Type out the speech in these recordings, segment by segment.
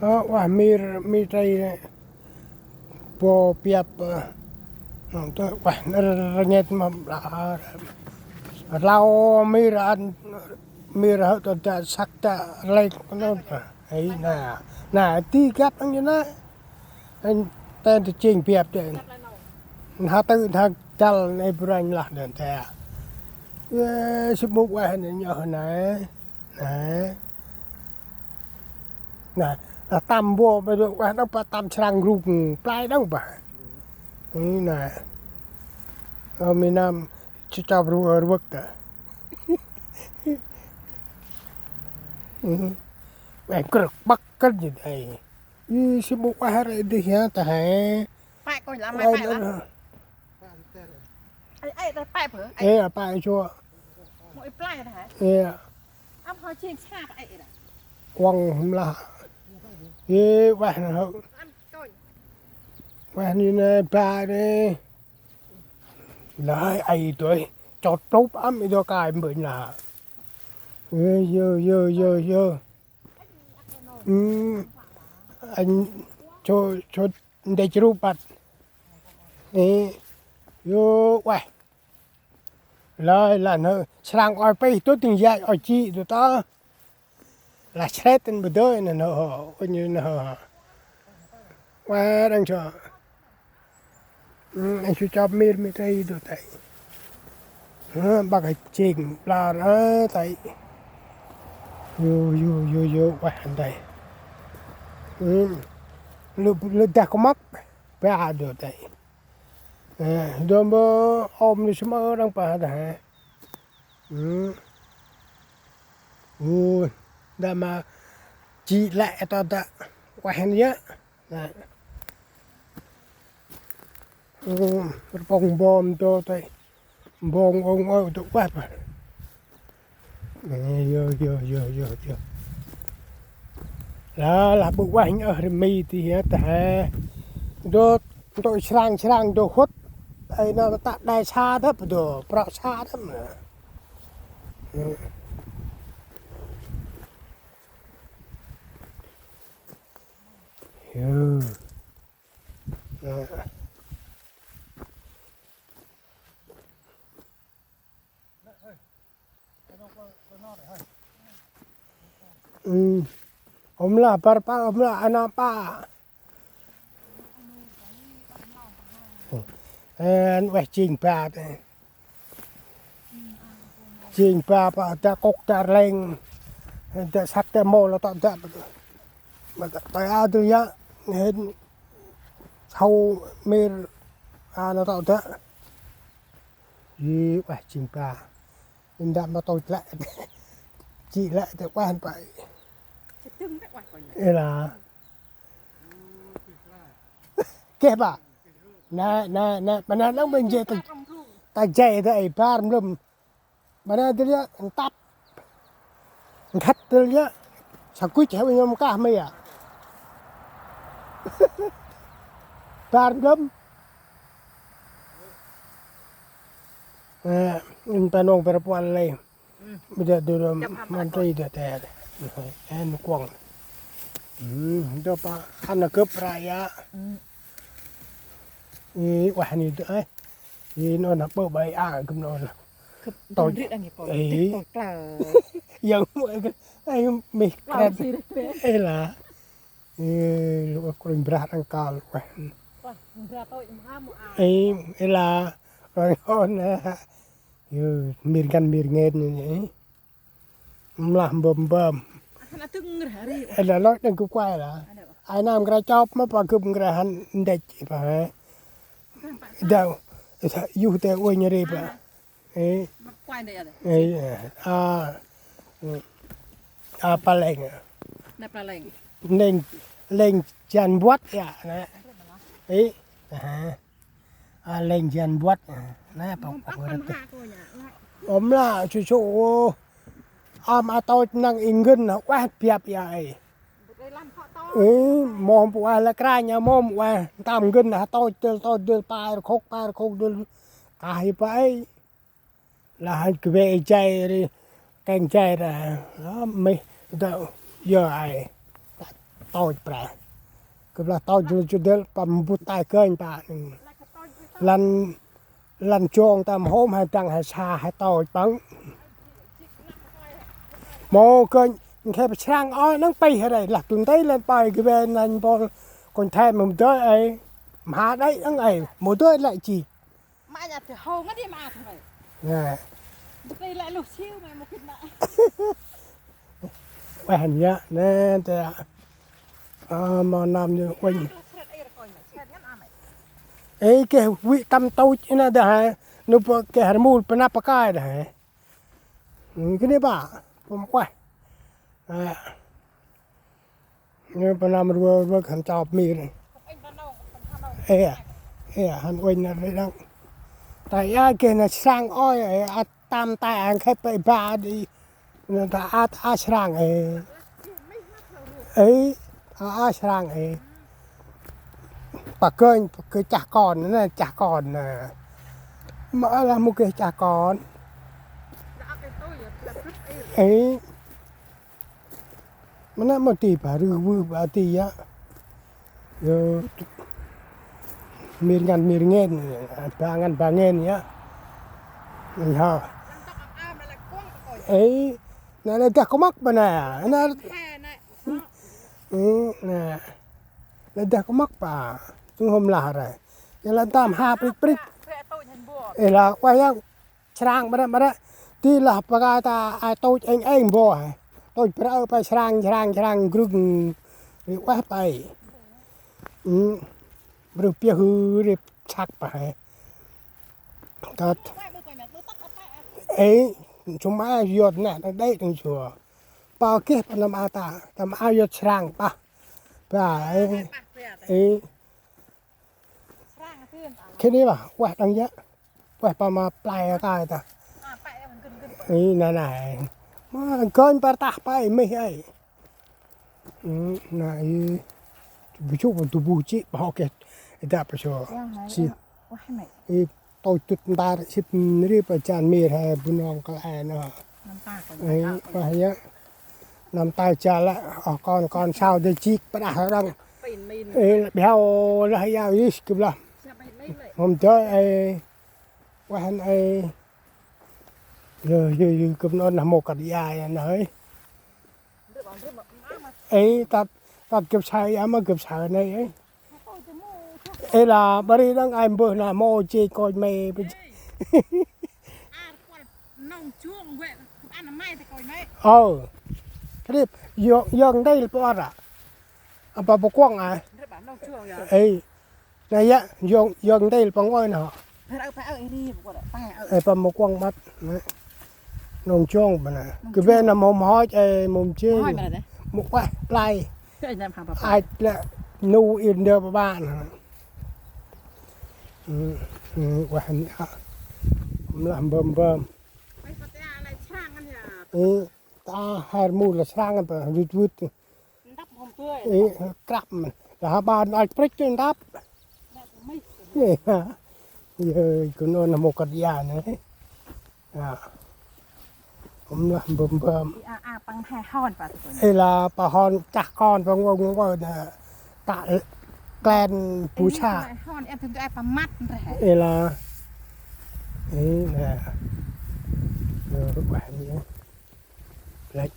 wah mir trai po piap to wah renyet ma lau mir an mir to ta sakta lek no ấy nè tí gấp anh như nó anh tên thì trình piap đấy hắn tự thằng chal này brand là đền thề sắp mua qua này nhỏ này nè nè là tam bộ bây giờ qua nó bắt tam sang group play đâu bà nè mình làm cho bro work đó bạn cực bắt cái gì đây sắp mua qua rồi đi hả ta hả phải coi làm mày phải là ai đây phải phở ê phải cho mỗi play đó hả ê ấp hơi chiên xa vậy đó quăng không là ê bạn hậu ăn coi bạn như này ba đi lại ai tuổi chọt tốt ấm cho cài bệnh là dơ anh cho để chụp bắt vô quay lại là nó sang ở đây tôi từng dạy ở chị tụi ta là xét tên bữa đó này nó coi như nó qua đang chờ anh chú cho mir đây được đấy bác cái trình là nó tại vô qua anh đây lúc ta có mắc ba được đấy rồi mà ôm đi xem ở đang bà đã đã mà chị lại tao ta quen nhá bông bom cho tay bông ông ơi tụi quát mà vô đó là bộ quanh ở mi thì hiện tại đôi tôi sang đồ hút đây nó tại đài xa đó đồ pro xa đó mà ông là parpa ông là anapa anh phải chỉnh pa đây chỉnh pa ta cốc ta lên ta sắc ta mồ là tạm tạm mà tại ao tôi nhá hết sau mê nó tạm tạm gì phải chỉnh pa mình đã mà tôi lại chị lại thì quan phải đây là kẹp à nè mà nó mình chơi ta chạy thì ba lum mà nó đi á tắp khách đi á sao cứ chạy bên cá mày à ba lum mình ta nong perempuan lain bây giờ đưa mình đi được thế anh quăng đó pa anh cướp raya quả này đấy nó nắp bờ bay cũng nó tôi biết anh ấy giờ ai mình cái ấy là lúc còn berat angkal quả ấy là rồi con miền gan miền nghe này làm bầm ấy là nói đang cứ quay là ai nam cái chóp mà bà cứ cái hắn đẹp phải đâu yêu theo ôi như vậy ấy paleng lên chân buốt ya nè ấy lên chân buốt nè bọc ốm là chú tôi năng ingin quá piap vậy mồm qua là cái nhà mồm qua tạm gần là tôi đưa ba khúc đưa cài bãi là cái về chạy đi canh chạy ra đó mấy đâu giờ ai tỏi bả cứ là tỏi cho đỡ bầm bút tai cơn bả lần chuông tam hôm hay trăng hay xa hay tỏi bắn mô cơn khi sang oi nó bay hay đây lạc từng thấy lên bay cái bên anh bò còn thêm một đôi ấy mà đấy nó ấy một đôi lại chỉ mà nhà thì hầu mất đi mà thôi nè đây lại lục siêu này một cái nợ quen nhá nè thì mà nằm như quanh ấy cái vị tâm tôi chứ nó đã nó cái hạt mùi bên áp cái đấy cái này bà không quay như bên nam vừa khẩn chọc mì này hắn quên là đấy đâu tại ai kia là sang oi ấy tam tai anh khách bị ba đi người ta sang ấy sang ấy bà cơn cái chả còn nữa chả còn mở là một cái chả còn ấy mà nó một tỷ bà rư vư bà tỷ á rồi miền nghe ba ngàn nhá mình ha ấy này là có mắc bà nè nó nè là có mắc bà chúng hôm là rồi giờ là tam ha prít là quay ra sang bà đó tí là bà ta ai tôi anh vô tôi phải sang group quá phải rồi bây giờ rồi chắc phải thật ấy chúng ai giọt nè đây đừng chùa bao kia làm ta làm ai giọt sang bà ấy cái này bà quẹt đằng giá quẹt bà mà play cái ta ấy này mà con bà ta phải mấy ấy này ví dụ tụ bù chị bảo cái đã phải cho chị tôi tụt ba xếp đi phải tràn mì hay bún nong cái này nữa ấy vậy á nằm tay trà lại con sao để chị bắt đầu đang ấy béo là hay ao gì kịp làm hôm tới ấy quen ấy rồi cũng nó nằm một cái dài nói ấy ta kịp sai mà kịp sai này ấy ấy là bữa đi đang ai bữa là mò chơi coi mày cái đi dọn đây là bao à bà quăng à ấy này á dọn đây là bằng ngôi nào ấy bà một quăng bắt nông chuông bà nè cái bên là mồm hói mồm chơi một quay play ai là nu in đưa bà bạn quản làm bơm ta hai mù là sangกันไปvụt cặp là bàn ai prích trên đắp giờ cứ nói là một cái gì nữaผมlàm bơm bằng hai hòn và đây là bà hòn chặt con và ngông tạ Glen Phú Trà em thường ai bằng mắt đây là đấy nè rồi các bạn nhé lệch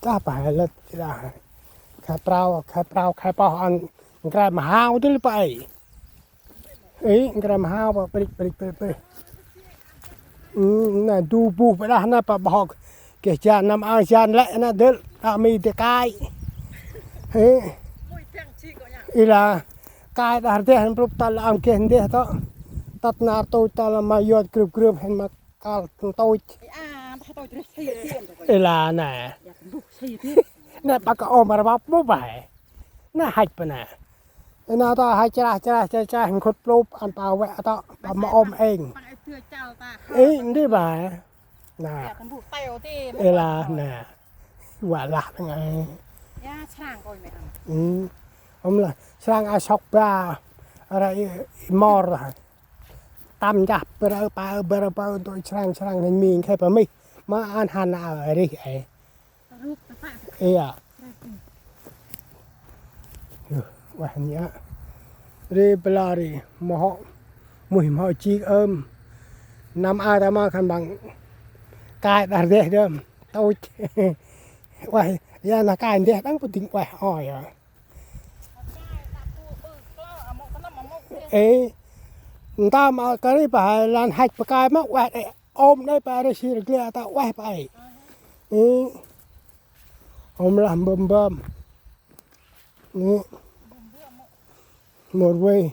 ta phải là khai bao ăn cái mà hao tới vậy ấy cái mà hao bịch nè du bu phải là nó bà bọc cái cha nằm ao chan lại nó đỡ mi để cai ấy là cai đã để hắn bốc ta làm cái gì đó tắt nát tôi ta làm mai giọt cướp hắn mà cal tôi là nè nè bà có ôm mà bắp bố vậy nè hạch bà nè nó ta hai cha hình khốt lốp ăn bao vẽ đó bà mà ôm anh ấy đi bà nè đây là nè quả lạc này ông là sang ai sọc ba ở mò rồi tam giáp bờ tôi sang thành miền khai bà mi mà ăn hàn ở đây ấy rút ta pạ ấy à quả nhá đi bela đi mà họ mùi họ chi năm ai ta mà khăn bằng cài đặt đây đó tao quay ra là cài đây đang có tính quay hỏi à ấy người ta mà cái này phải làm hạch phải cài mà quay ôm đây phải đây xí được là tao quay phải ôm làm bơm bơm một quay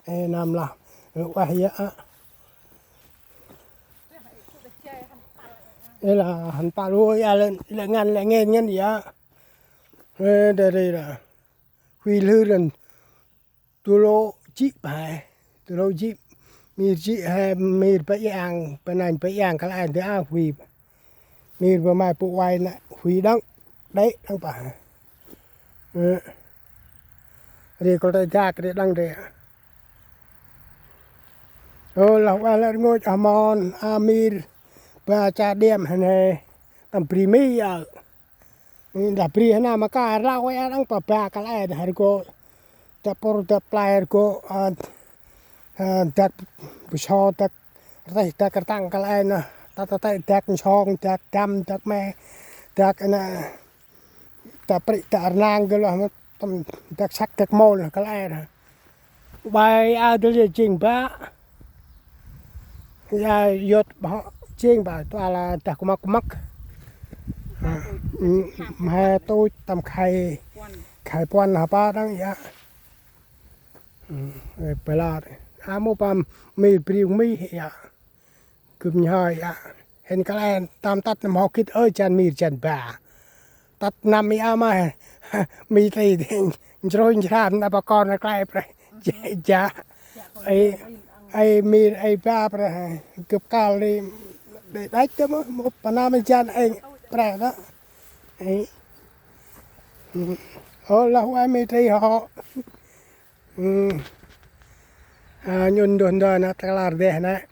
nằm làm quay vậy đây là hành pa luôn là ngăn lại nghe ngăn gì á đây là huy lư rồi tu lô chip bài tu lô chip mi chị hay mi phải ăn bên này phải ăn cái này để ăn huy mi vừa mai bộ quay này huy đắng đấy đắng phải đây có tay ra cái đắng đây là qua là ngồi amon amir và cha đem này tầm primi à đã pri na maka rau ya đang pa cái này hari ko ta por ta player ko tak so tak rai tak tang cái này na ta tak chong tak cam tak me tak na ta pri ta nang cái là tầm tak sắc tak mol cái này na bài à tôi chỉnh ba ya yot chỉnh ba to là tak mak mà tôi tầm khai quan hả ba đang vậy phải là mua băm mì priu mì vậy cùm nhoi vậy hiện cái này tam tắt nằm học kít ơi chan mì chan bà tắt nằm mì mà mì thì rồi làm là bà con là cái này chả ai mì ai ba rồi cướp cao đi để đánh cho một panam chan ai bè đó ấy là hoa mê tri họ nhún đồn đồn nó ta là để này